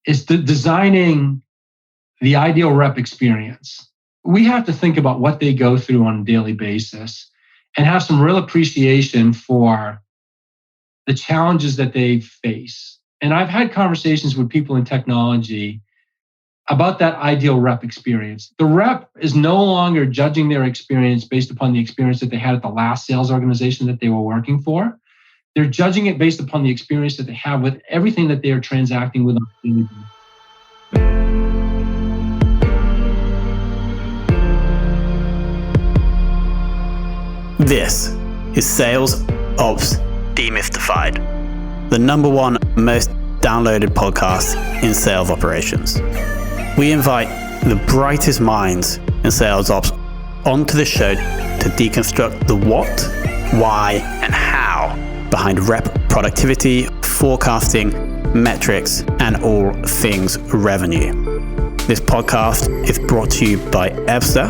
is designing the ideal rep experience. We have to think about what they go through on a daily basis and have some real appreciation for the challenges that they face. And I've had conversations with people in technology about that ideal rep experience. The rep is no longer judging their experience based upon the experience that they had at the last sales organization that they were working for. They're judging it based upon the experience that they have with everything that they are transacting with on a daily basis. This is Sales Ops Demystified, the #1 most downloaded podcast in sales operations. We invite the brightest minds in sales ops onto the show to deconstruct the what, why, and how behind rep productivity, forecasting, metrics, and all things revenue. This podcast is brought to you by Ebster,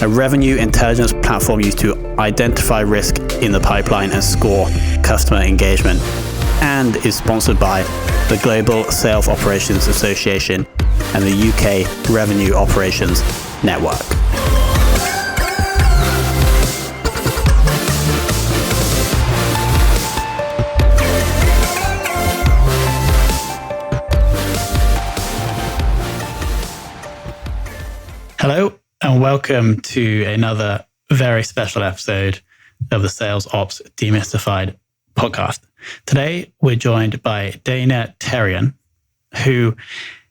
a revenue intelligence platform used to identify risk in the pipeline and score customer engagement, and is sponsored by the Global Sales Operations Association and the UK Revenue Operations Network. Hello, and welcome to another very special episode of the Sales Ops Demystified podcast. Today, we're joined by Dana Therrien, who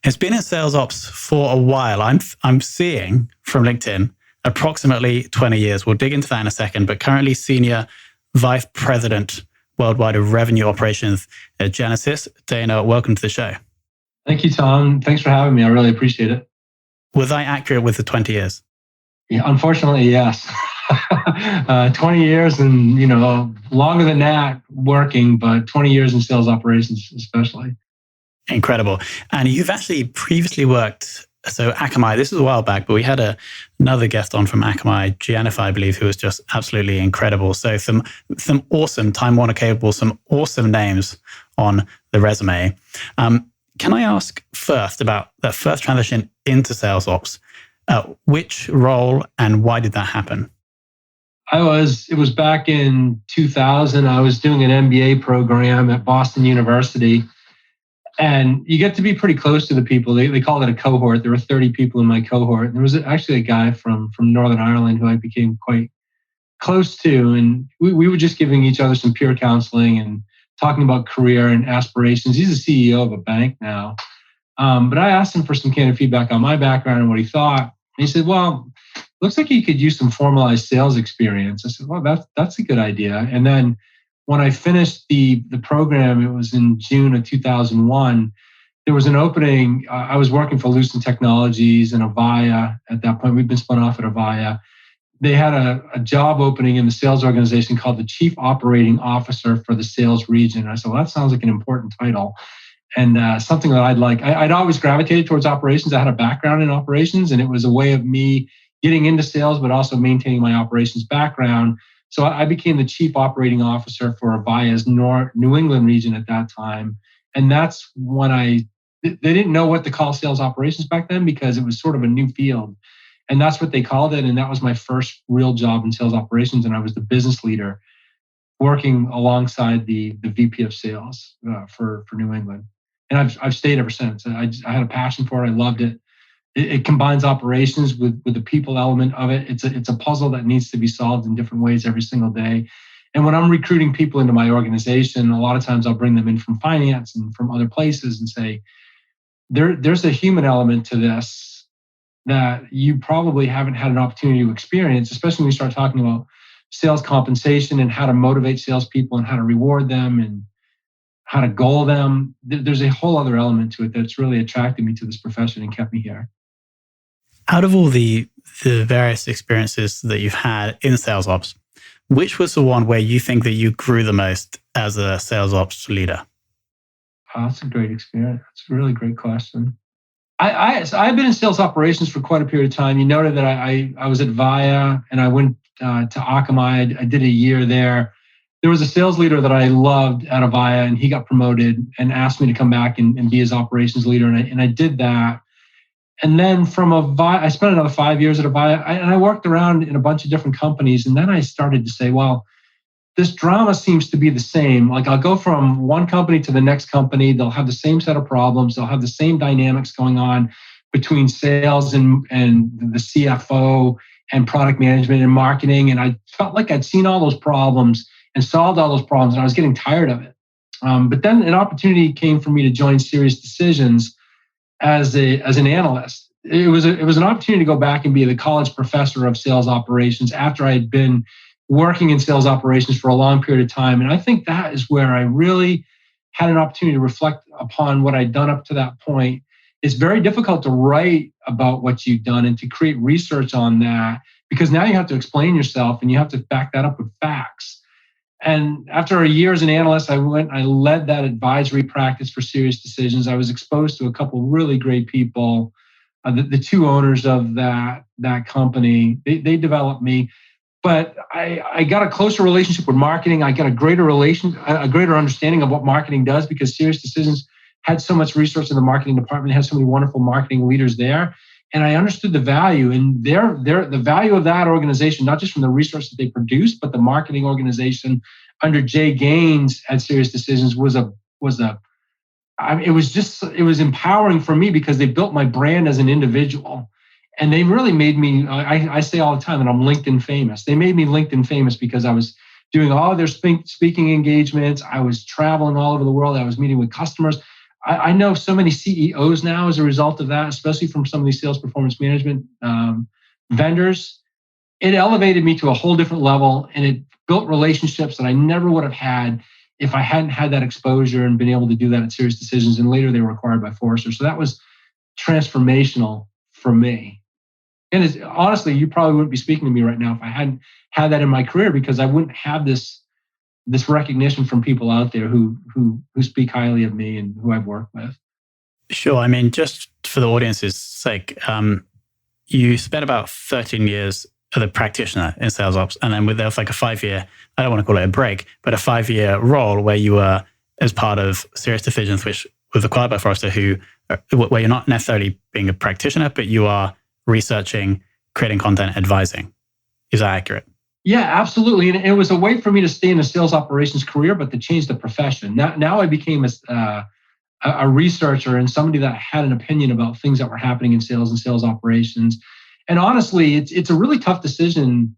has been in sales ops for a while. I'm seeing from LinkedIn approximately 20 years. We'll dig into that in a second, but currently Senior Vice President Worldwide of Revenue Operations at Genesys. Dana, welcome to the show. Thank you, Tom. Thanks for having me. I really appreciate it. Was I accurate with the 20 years? Yeah, unfortunately, yes. 20 years and, longer than that working, but 20 years in sales operations especially. Incredible. And you've actually previously worked, so Akamai, this was a while back, but we had another guest on from Akamai, Giannifer, I believe, who was just absolutely incredible. So some awesome, Time Warner capable, some awesome names on the resume. Can I ask first about that first transition into sales ops? Which role and why did that happen? It was back in 2000. I was doing an MBA program at Boston University. And you get to be pretty close to the people. They call it a cohort. There were 30 people in my cohort. And there was actually a guy from Northern Ireland who I became quite close to. And we were just giving each other some peer counseling and talking about career and aspirations. He's the CEO of a bank now. But I asked him for some candid feedback on my background and what he thought. And he said, well, looks like you could use some formalized sales experience. I said, well, that's a good idea. And then when I finished the program, it was in June of 2001, there was an opening. I was working for Lucent Technologies and Avaya at that point. We'd been spun off at Avaya. They had a job opening in the sales organization called the Chief Operating Officer for the sales region. I said, well, that sounds like an important title and something that I'd like. I'd always gravitated towards operations. I had a background in operations, and it was a way of me getting into sales, but also maintaining my operations background. So I became the Chief Operating Officer for Avaya's New England region at that time. And that's when they didn't know what to call sales operations back then because it was sort of a new field. And that's what they called it. And that was my first real job in sales operations. And I was the business leader working alongside the VP of sales for New England. And I've stayed ever since. I had a passion for it. I loved it. It combines operations with the people element of it. It's a puzzle that needs to be solved in different ways every single day. And when I'm recruiting people into my organization, a lot of times I'll bring them in from finance and from other places and say, there's a human element to this that you probably haven't had an opportunity to experience, especially when you start talking about sales compensation and how to motivate salespeople and how to reward them and how to goal them. There's a whole other element to it that's really attracted me to this profession and kept me here. Out of all the various experiences that you've had in sales ops, which was the one where you think that you grew the most as a sales ops leader? Oh, that's a great experience. That's a really great question. I've been in sales operations for quite a period of time. You noted that I was at Avaya and I went to Akamai. I did a year there. there was a sales leader that I loved at Avaya, and he got promoted and asked me to come back and be his operations leader. And I did that. And then from Avaya, I spent another 5 years at Avaya, and I worked around in a bunch of different companies. And then I started to say, well, this drama seems to be the same. Like I'll go from one company to the next company. They'll have the same set of problems. They'll have the same dynamics going on between sales and the CFO and product management and marketing. And I felt like I'd seen all those problems and solved all those problems, and I was getting tired of it. But then an opportunity came for me to join Serious Decisions as an analyst. It was an opportunity to go back and be the college professor of sales operations after I had been working in sales operations for a long period of time. And I think that is where I really had an opportunity to reflect upon what I'd done up to that point. It's very difficult to write about what you've done and to create research on that, because now you have to explain yourself and you have to back that up with facts. And after a year as an analyst, I led that advisory practice for Serious Decisions. I was exposed to a couple of really great people. The two owners of that company, they developed me. But I got a closer relationship with marketing. I got a greater understanding of what marketing does, because Serious Decisions had so much resource in the marketing department, had so many wonderful marketing leaders there. And I understood the value, and the value of that organization, not just from the resources they produced, but the marketing organization under Jay Gaines at Serious Decisions it was empowering for me, because they built my brand as an individual. And they really made me, I say all the time that I'm LinkedIn famous. They made me LinkedIn famous because I was doing all of their speaking engagements. I was traveling all over the world. I was meeting with customers. I know so many CEOs now as a result of that, especially from some of these sales performance management vendors. It elevated me to a whole different level, and it built relationships that I never would have had if I hadn't had that exposure and been able to do that at Serious Decisions. And later they were acquired by Forrester. So that was transformational for me. And honestly, you probably wouldn't be speaking to me right now if I hadn't had that in my career, because I wouldn't have this recognition from people out there who speak highly of me and who I've worked with. Sure. I mean, just for the audience's sake, you spent about 13 years as a practitioner in sales ops, and then there was like a 5-year, I don't want to call it a break, but a 5-year role where you were as part of Serious Decisions, which was acquired by Forrester, where you're not necessarily being a practitioner, but you are researching, creating content, advising. Is that accurate? Yeah, absolutely. And it was a way for me to stay in a sales operations career, but to change the profession. Now I became a researcher and somebody that had an opinion about things that were happening in sales and sales operations. And honestly, it's a really tough decision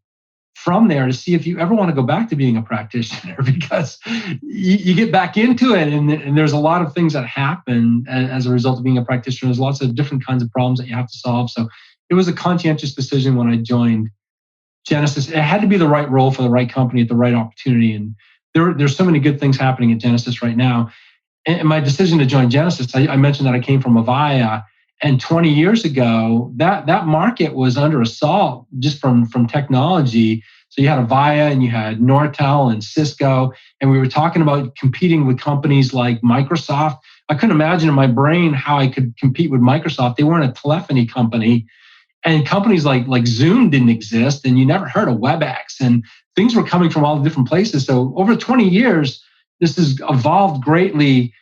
from there to see if you ever want to go back to being a practitioner, because you get back into it and there's a lot of things that happen as a result of being a practitioner. There's lots of different kinds of problems that you have to solve. So it was a conscientious decision when I joined Genesys. It had to be the right role for the right company at the right opportunity. And there's so many good things happening at Genesys right now. And my decision to join Genesys, I mentioned that I came from Avaya. And 20 years ago, that market was under assault just from technology. So you had Avaya and you had Nortel and Cisco, and we were talking about competing with companies like Microsoft. I couldn't imagine in my brain how I could compete with Microsoft. They weren't a telephony company. And companies like Zoom didn't exist, and you never heard of WebEx, and things were coming from all the different places. So over 20 years, this has evolved greatly.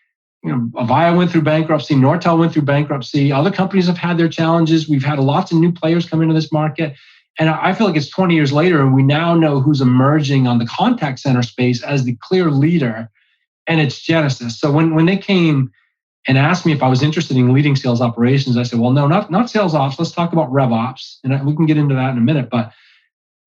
Avaya went through bankruptcy, Nortel went through bankruptcy. Other companies have had their challenges. We've had lots of new players come into this market. And I feel like it's 20 years later, and we now know who's emerging on the contact center space as the clear leader, and it's Genesys. So when they came and asked me if I was interested in leading sales operations, I said, well, no, not sales ops. Let's talk about rev ops. And we can get into that in a minute. But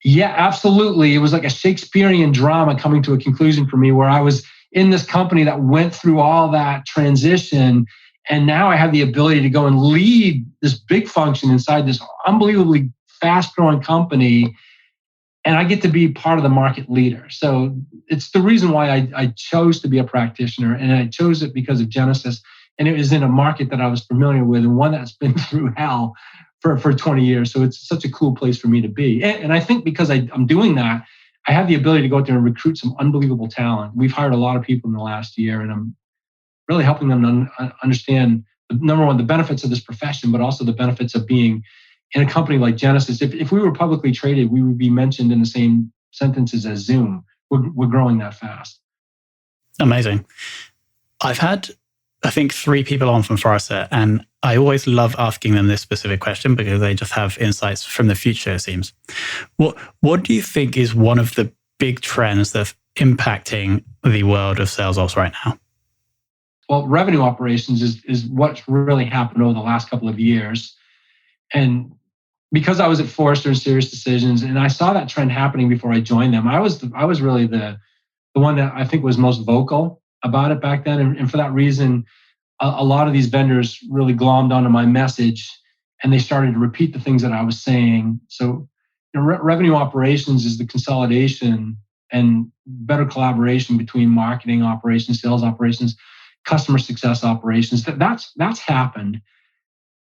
yeah, absolutely. It was like a Shakespearean drama coming to a conclusion for me, where I was in this company that went through all that transition. And now I have the ability to go and lead this big function inside this unbelievably fast-growing company. And I get to be part of the market leader. So it's the reason why I chose to be a practitioner. And I chose it because of Genesys. And it was in a market that I was familiar with, and one that's been through hell for 20 years. So it's such a cool place for me to be. And I think because I'm doing that, I have the ability to go out there and recruit some unbelievable talent. We've hired a lot of people in the last year, and I'm really helping them to understand, number one, the benefits of this profession, but also the benefits of being in a company like Genesys. If we were publicly traded, we would be mentioned in the same sentences as Zoom, we're growing that fast. Amazing. I've had, I think, 3 people on from Forrester, and I always love asking them this specific question because they just have insights from the future, it seems. What do you think is one of the big trends that's impacting the world of sales ops right now? Well, revenue operations is what's really happened over the last couple of years. And because I was at Forrester and Serious Decisions, and I saw that trend happening before I joined them, I was really the one that I think was most vocal about it back then. And for that reason, a lot of these vendors really glommed onto my message, and they started to repeat the things that I was saying. So, revenue operations is the consolidation and better collaboration between marketing operations, sales operations, customer success operations. That's happened.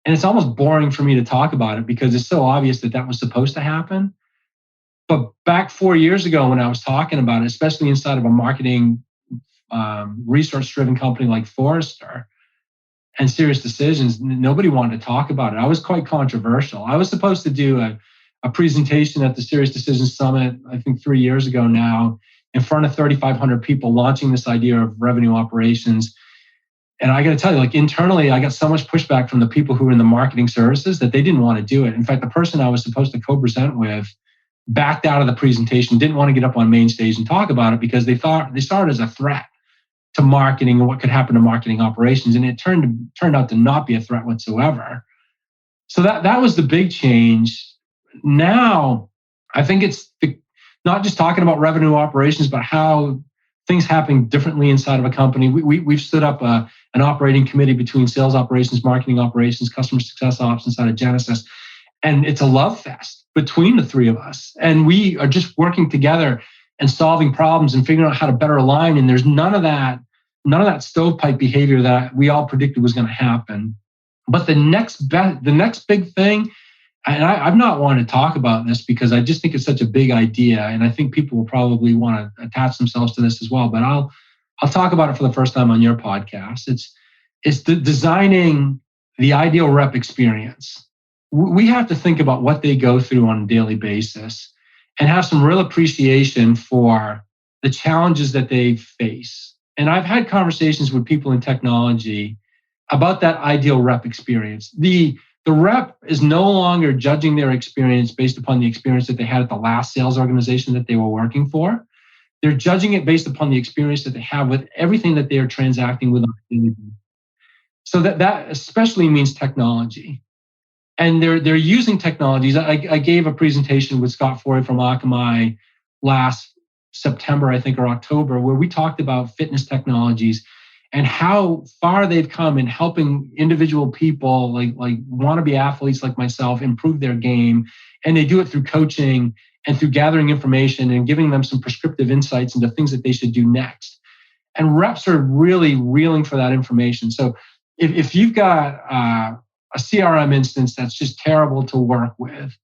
And it's almost boring for me to talk about it because it's so obvious that was supposed to happen. But back 4 years ago when I was talking about it, especially inside of a marketing research-driven company like Forrester and Serious Decisions, nobody wanted to talk about it. I was quite controversial. I was supposed to do a presentation at the Serious Decisions Summit, I think 3 years ago now, in front of 3,500 people launching this idea of revenue operations. And I got to tell you, like internally, I got so much pushback from the people who were in the marketing services that they didn't want to do it. In fact, the person I was supposed to co-present with backed out of the presentation, didn't want to get up on main stage and talk about it because they saw it as a threat to marketing and what could happen to marketing operations. And it turned out to not be a threat whatsoever. So that was the big change. Now, I think it's not just talking about revenue operations, but how things happen differently inside of a company. We've stood up an operating committee between sales operations, marketing operations, customer success ops inside of Genesys. And it's a love fest between the 3 of us. And we are just working together and solving problems and figuring out how to better align. And there's none of that stovepipe behavior that we all predicted was going to happen. But the next big thing, and I've not wanted to talk about this because I just think it's such a big idea, and I think people will probably want to attach themselves to this as well. But I'll talk about it for the first time on your podcast. It's designing the ideal rep experience. We have to think about what they go through on a daily basis and have some real appreciation for the challenges that they face. And I've had conversations with people in technology about that ideal rep experience. The rep is no longer judging their experience based upon the experience that they had at the last sales organization that they were working for. They're judging it based upon the experience that they have with everything that they are transacting with on a daily basis. So that especially means technology. And they're using technologies. I gave a presentation with Scott Forey from Akamai last September, I think, or October, where we talked about fitness technologies and how far they've come in helping individual people like wannabe athletes like myself improve their game. And they do it through coaching and through gathering information and giving them some prescriptive insights into things that they should do next. And reps are really reeling for that information. So if you've got a CRM instance that's just terrible to work with,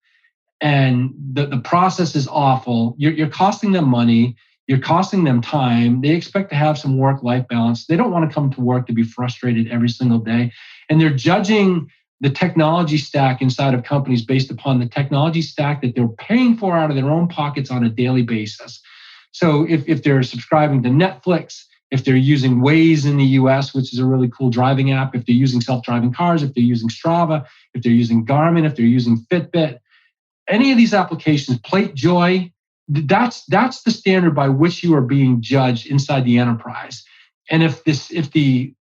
and the process is awful, you're costing them money, you're costing them time. They expect to have some work-life balance. They don't want to come to work to be frustrated every single day. And they're judging the technology stack inside of companies based upon the technology stack that they're paying for out of their own pockets on a daily basis. So if they're subscribing to Netflix, if they're using Waze in the US, which is a really cool driving app, if they're using self-driving cars, if they're using Strava, if they're using Garmin, if they're using Fitbit, any of these applications, PlateJoy, that's the standard by which you are being judged inside the enterprise. And if the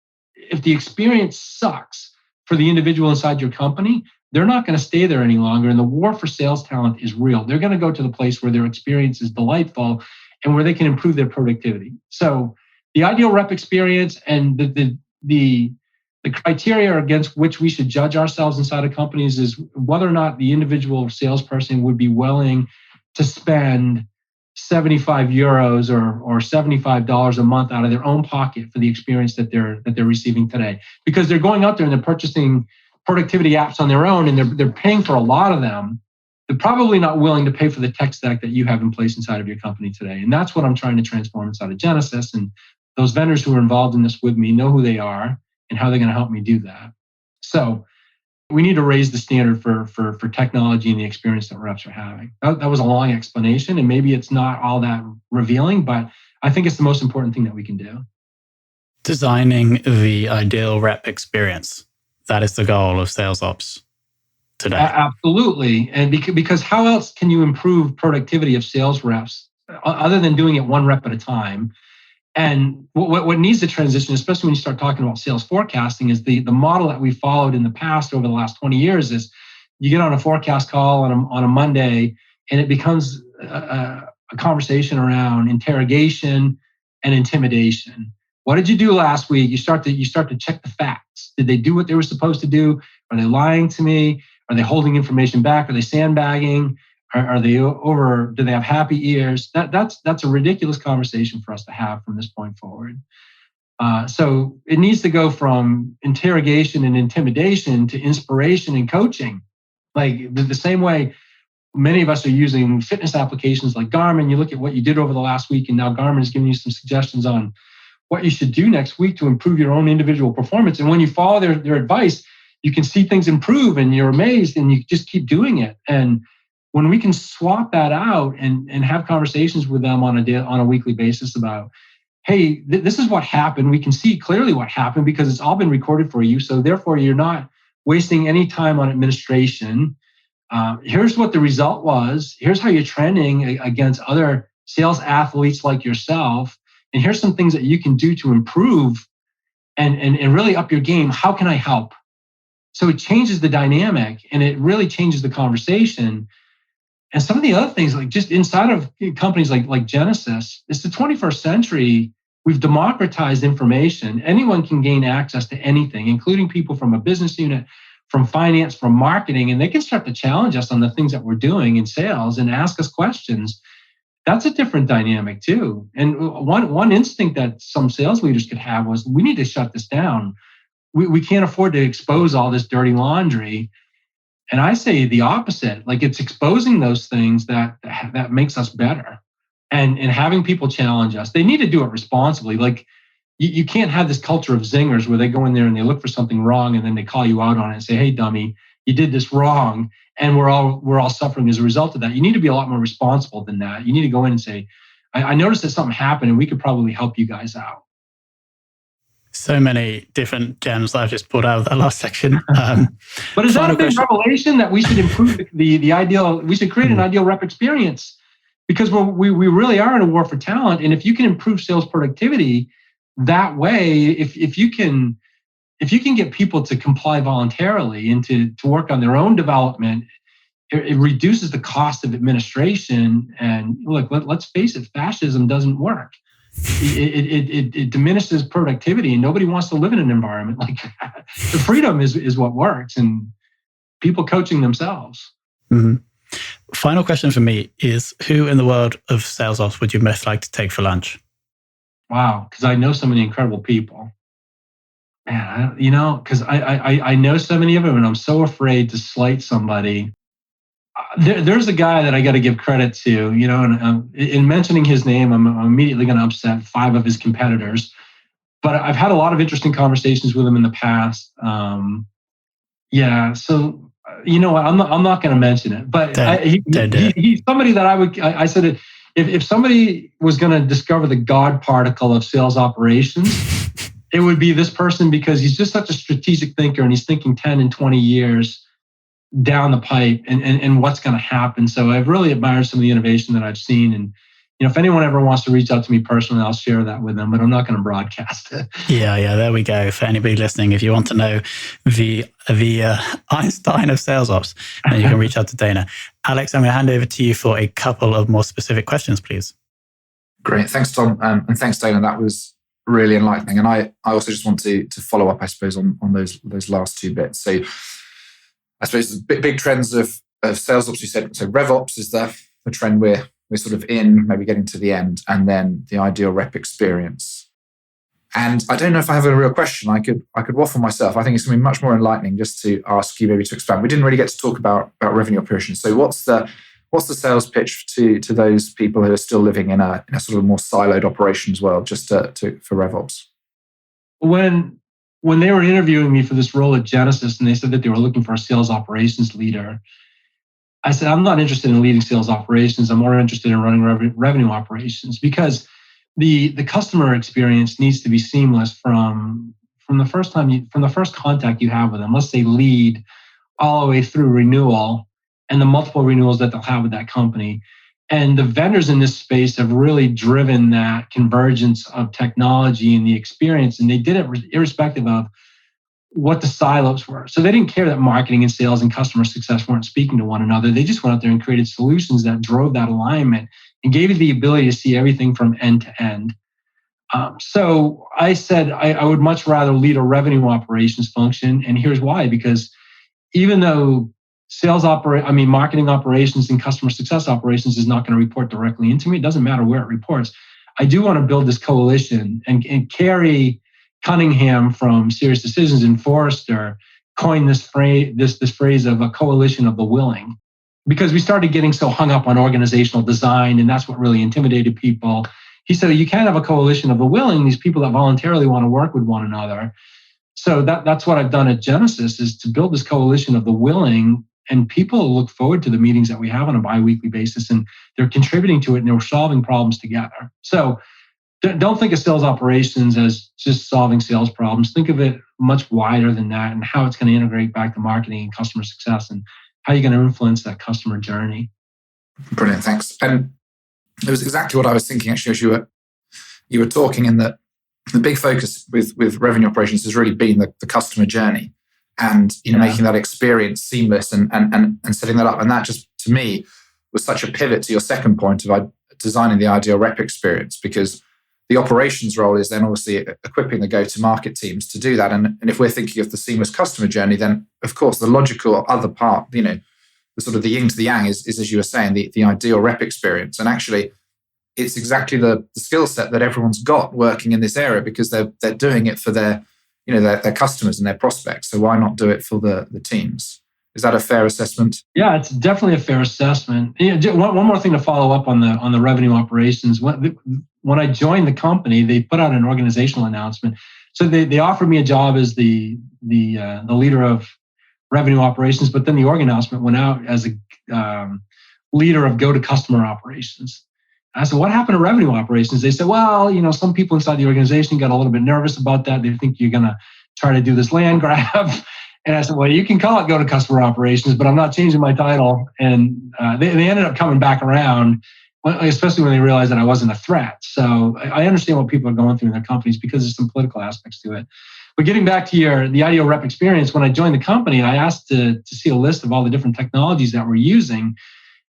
experience sucks for the individual inside your company, they're not going to stay there any longer. And the war for sales talent is real. They're going to go to the place where their experience is delightful and where they can improve their productivity. So the ideal rep experience and the criteria against which we should judge ourselves inside of companies is whether or not the individual salesperson would be willing to spend 75 euros or $75 a month out of their own pocket for the experience that they're receiving today. Because they're going out there and they're purchasing productivity apps on their own and they're paying for a lot of them. They're probably not willing to pay for the tech stack that you have in place inside of your company today. And that's what I'm trying to transform inside of Genesys. And those vendors who are involved in this with me know who they are and how they're going to help me do that. So we need to raise the standard for technology and the experience that reps are having. That was a long explanation, and maybe it's not all that revealing, but I think it's the most important thing that we can do. Designing the ideal rep experience. That is the goal of Sales Ops today. Absolutely. And because how else can you improve productivity of sales reps other than doing it one rep at a time? And what needs to transition, especially when you start talking about sales forecasting, is the model that we followed in the past over the last 20 years is you get on a forecast call on a Monday, and it becomes a conversation around interrogation and intimidation. What did you do last week? You start to check the facts. Did they do what they were supposed to do? Are they lying to me? Are they holding information back? Are they sandbagging? Are they over? Do they have happy ears? That's a ridiculous conversation for us to have from this point forward. So it needs to go from interrogation and intimidation to inspiration and coaching. Like the same way many of us are using fitness applications like Garmin. You look at what you did over the last week, and now Garmin is giving you some suggestions on what you should do next week to improve your own individual performance. And when you follow their advice, you can see things improve, and you're amazed, and you just keep doing it. And when we can swap that out and have conversations with them on a weekly basis about, hey, this is what happened. We can see clearly what happened because it's all been recorded for you. So therefore, you're not wasting any time on administration. Here's what the result was. Here's how you're trending against other sales athletes like yourself. And here's some things that you can do to improve and really up your game. How can I help? So it changes the dynamic, and it really changes the conversation. And some of the other things, like just inside of companies like Genesys, it's the 21st century. We've democratized information. Anyone can gain access to anything, including people from a business unit, from finance, from marketing, and they can start to challenge us on the things that we're doing in sales and ask us questions. That's a different dynamic too. And one instinct that some sales leaders could have was, we need to shut this down. We can't afford to expose all this dirty laundry. And I say the opposite. Like, it's exposing those things that makes us better, and having people challenge us. They need to do it responsibly. Like, you can't have this culture of zingers where they go in there and they look for something wrong, and then they call you out on it and say, hey, dummy, you did this wrong, and we're all suffering as a result of that. You need to be a lot more responsible than that. You need to go in and say, I noticed that something happened, and we could probably help you guys out. So many different gems that I've just pulled out of that last section. But is that a big revelation that we should improve the ideal? We should create an ideal rep experience, because we really are in a war for talent. And if you can improve sales productivity that way, if you can get people to comply voluntarily and to work on their own development, it reduces the cost of administration. And look, let's face it, fascism doesn't work. It diminishes productivity, and nobody wants to live in an environment like that. The freedom is what works, and people coaching themselves. Mm-hmm. Final question for me is, who in the world of sales ops would you most like to take for lunch? Wow, because I know so many incredible people. Man, because I know so many of them, and I'm so afraid to slight somebody. There's a guy that I got to give credit to, and in mentioning his name, I'm immediately going to upset 5 of his competitors. But I've had a lot of interesting conversations with him in the past. So you know what? I'm not going to mention it. But he's somebody that I said, if somebody was going to discover the God particle of sales operations, it would be this person, because he's just such a strategic thinker, and he's thinking 10 and 20 years down the pipe and what's going to happen. So I've really admired some of the innovation that I've seen. And if anyone ever wants to reach out to me personally, I'll share that with them, but I'm not going to broadcast it. Yeah, there we go. For anybody listening, if you want to know the Einstein of sales ops, then you can reach out to Dana. Alex, I'm going to hand over to you for a couple of more specific questions, please. Great. Thanks, Tom. And thanks, Dana. That was really enlightening. And I also just want to follow up, I suppose, on those last 2 bits. So I suppose the big trends of sales ops, you said, so RevOps is the trend we're sort of in, maybe getting to the end, and then the ideal rep experience. And I don't know if I have a real question. I could waffle myself. I think it's going to be much more enlightening just to ask you maybe to expand. We didn't really get to talk about revenue operations. So what's the sales pitch to those people who are still living in a sort of more siloed operations world, just for RevOps? When when they were interviewing me for this role at Genesys and they said that they were looking for a sales operations leader, I said, I'm not interested in leading sales operations. I'm more interested in running revenue operations, because the customer experience needs to be seamless from the first contact you have with them. Let's say lead, all the way through renewal and the multiple renewals that they'll have with that company. And the vendors in this space have really driven that convergence of technology and the experience, and they did it irrespective of what the silos were. So they didn't care that marketing and sales and customer success weren't speaking to one another. They just went out there and created solutions that drove that alignment and gave you the ability to see everything from end to end. So I said I would much rather lead a revenue operations function, and here's why. Because even though marketing operations and customer success operations is not going to report directly into me, it doesn't matter where it reports. I do want to build this coalition, and Carrie Cunningham from Serious Decisions and Forrester coined this phrase of a coalition of the willing, because we started getting so hung up on organizational design, and that's what really intimidated people. He said, you can't have a coalition of the willing, these people that voluntarily want to work with one another. So that's what I've done at Genesys, is to build this coalition of the willing, and people look forward to the meetings that we have on a bi-weekly basis, and they're contributing to it, and they're solving problems together. So don't think of sales operations as just solving sales problems. Think of it much wider than that, and how it's going to integrate back to marketing and customer success, and how you're going to influence that customer journey. Brilliant, thanks. And it was exactly what I was thinking, actually, as you were talking, in that the big focus with revenue operations has really been the customer journey, and making that experience seamless and setting that up. And that just, to me, was such a pivot to your second point of designing the ideal rep experience, because the operations role is then obviously equipping the go-to-market teams to do that. And if we're thinking of the seamless customer journey, then of course the logical other part, the sort of the yin to the yang is as you were saying, the ideal rep experience. And actually, it's exactly the skill set that everyone's got working in this area, because they're doing it for their customers and their prospects. So why not do it for the teams? Is that a fair assessment? Yeah, it's definitely a fair assessment. One more thing to follow up on the revenue operations. When I joined the company, they put out an organizational announcement. So they offered me a job as the leader of revenue operations, but then the org announcement went out as a leader of go-to-customer operations. I said, what happened to revenue operations? They said, well, some people inside the organization got a little bit nervous about that. They think you're going to try to do this land grab. And I said, well, you can call it go-to-customer operations, but I'm not changing my title. And they ended up coming back around, especially when they realized that I wasn't a threat. So I understand what people are going through in their companies, because there's some political aspects to it. But getting back to the ideal rep experience, when I joined the company, I asked to see a list of all the different technologies that we're using.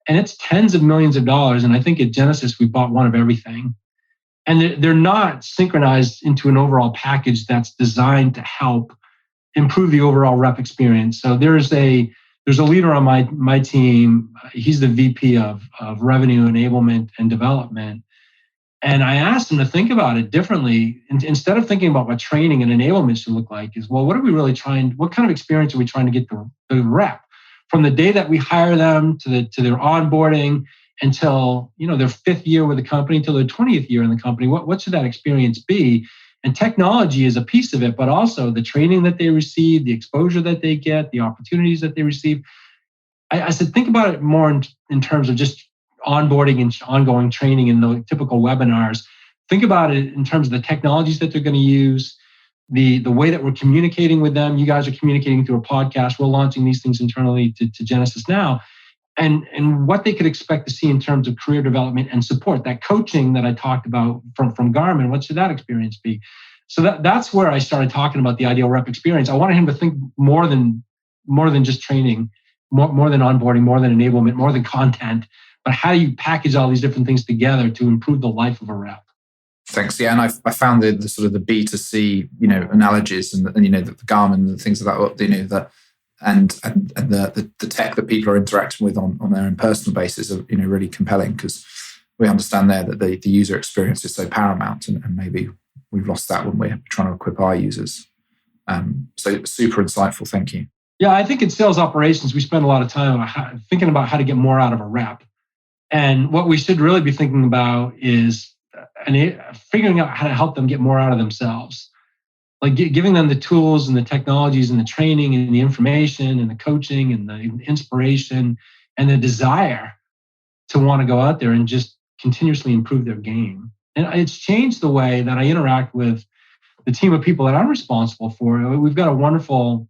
And it's tens of millions of dollars. And I think at Genesys, we bought one of everything. And they're not synchronized into an overall package that's designed to help improve the overall rep experience. So there's a leader on my team. He's the VP of revenue enablement and development. And I asked him to think about it differently. Instead of thinking about what training and enablement should look like, is, well, what kind of experience are we trying to get the rep from the day that we hire them to their onboarding until their 5th year with the company, until their 20th year in the company? What should that experience be? And technology is a piece of it, but also the training that they receive, the exposure that they get, the opportunities that they receive. I said, think about it more in terms of just onboarding and ongoing training in the typical webinars. Think about it in terms of the technologies that they're going to use, the way that we're communicating with them. You guys are communicating through a podcast. We're launching these things internally to Genesys now. And what they could expect to see in terms of career development and support, that coaching that I talked about from Garmin, what should that experience be? So that's where I started talking about the ideal rep experience. I wanted him to think more than just training, more than onboarding, more than enablement, more than content, but how do you package all these different things together to improve the life of a rep? Thanks. Yeah, and I found the sort of the B2C, analogies and the Garmin and the things of that, and the tech that people are interacting with on their own personal basis are really compelling, because we understand there that the user experience is so paramount, and maybe we've lost that when we're trying to equip our users. So super insightful. Thank you. Yeah, I think in sales operations, we spend a lot of time thinking about how to get more out of a rep. And what we should really be thinking about is figuring out how to help them get more out of themselves. like giving them the tools and the technologies and the training and the information and the coaching and the inspiration and the desire to want to go out there and just continuously improve their game. And it's changed the way that I interact with the team of people that I'm responsible for. We've got a wonderful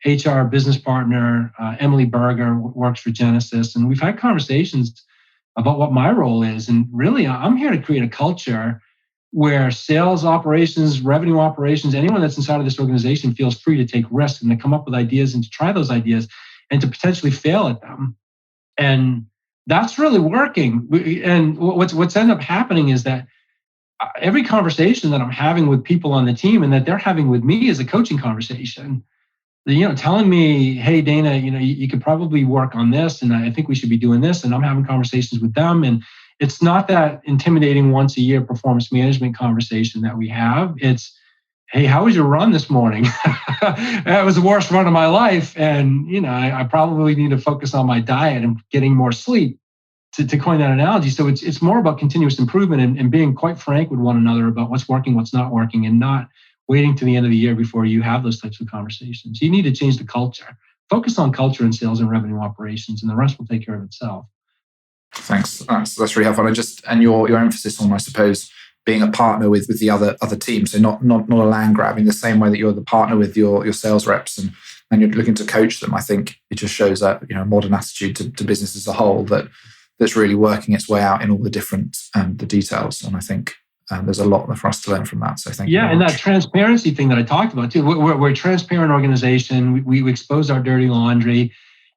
HR business partner, Emily Berger, works for Genesys, and we've had conversations about what my role is. And really, I'm here to create a culture where sales operations, revenue operations, anyone that's inside of this organization feels free to take risks and to come up with ideas and to try those ideas and to potentially fail at them. And that's really working. And what's ended up happening is that every conversation that I'm having with people on the team and that they're having with me is a coaching conversation. Telling me, hey, Dana, you could probably work on this, and I think we should be doing this. And I'm having conversations with them. And it's not that intimidating once a year performance management conversation that we have. It's, hey, how was your run this morning? That was the worst run of my life. And, I probably need to focus on my diet and getting more sleep, to coin that analogy. So it's more about continuous improvement and being quite frank with one another about what's working, what's not working, and not waiting to the end of the year before you have those types of conversations. You need to change the culture. Focus on culture and sales and revenue operations, and the rest will take care of itself. Thanks. That's really helpful. And your emphasis on, I suppose, being a partner with the other teams. So not a land grab in the same way that you're the partner with your sales reps and you're looking to coach them. I think it just shows that a modern attitude to business as a whole that's really working its way out in all the different the details. And I think there's a lot for us to learn from that. So thank you. Yeah, and that transparency thing that I talked about too. We're a transparent organization. We expose our dirty laundry.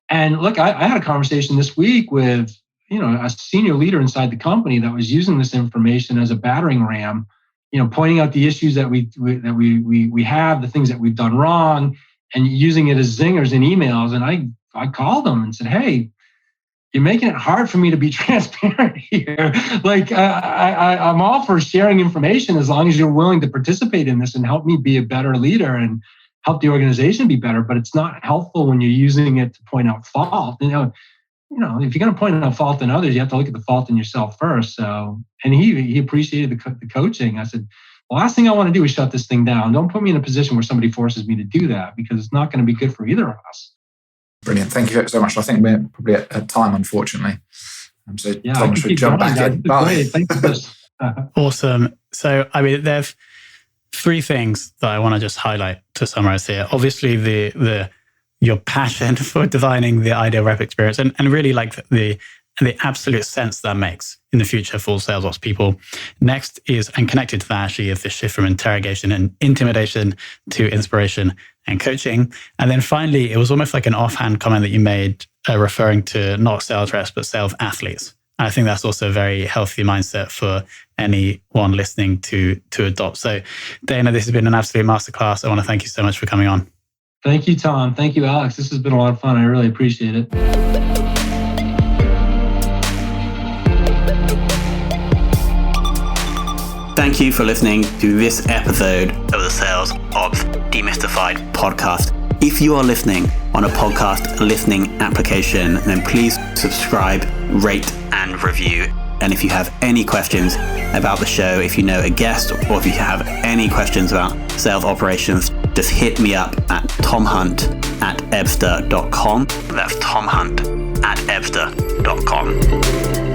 And look, I had a conversation this week with a senior leader inside the company that was using this information as a battering ram, pointing out the issues that we have, the things that we've done wrong, and using it as zingers in emails. And I called them and said, hey, you're making it hard for me to be transparent here. Like I'm all for sharing information as long as you're willing to participate in this and help me be a better leader and help the organization be better. But it's not helpful when you're using it to point out fault. If you're going to point out fault in others, you have to look at the fault in yourself first. So, and he appreciated the coaching. I said, the last thing I want to do is shut this thing down. Don't put me in a position where somebody forces me to do that, because it's not going to be good for either of us. Brilliant. Thank you so much. I think we're probably at time, unfortunately. So yeah, Tom should jump back in. Awesome. So, there's three things that I want to just highlight to summarize here. Obviously, your passion for defining the ideal rep experience and really like the absolute sense that makes in the future for sales ops people. Next is, and connected to that actually, is the shift from interrogation and intimidation to inspiration and coaching. And then finally, it was almost like an offhand comment that you made referring to not sales reps, but sales athletes. I think that's also a very healthy mindset for anyone listening to adopt. So Dana, this has been an absolute masterclass. I want to thank you so much for coming on. Thank you, Tom. Thank you, Alex. This has been a lot of fun. I really appreciate it. Thank you for listening to this episode of the Sales Ops Demystified podcast. If you are listening on a podcast listening application, then please subscribe, rate, and review. And if you have any questions about the show, if you know a guest, or if you have any questions about sales operations, just hit me up at tomhunt@ebster.com. That's tomhunt@ebster.com.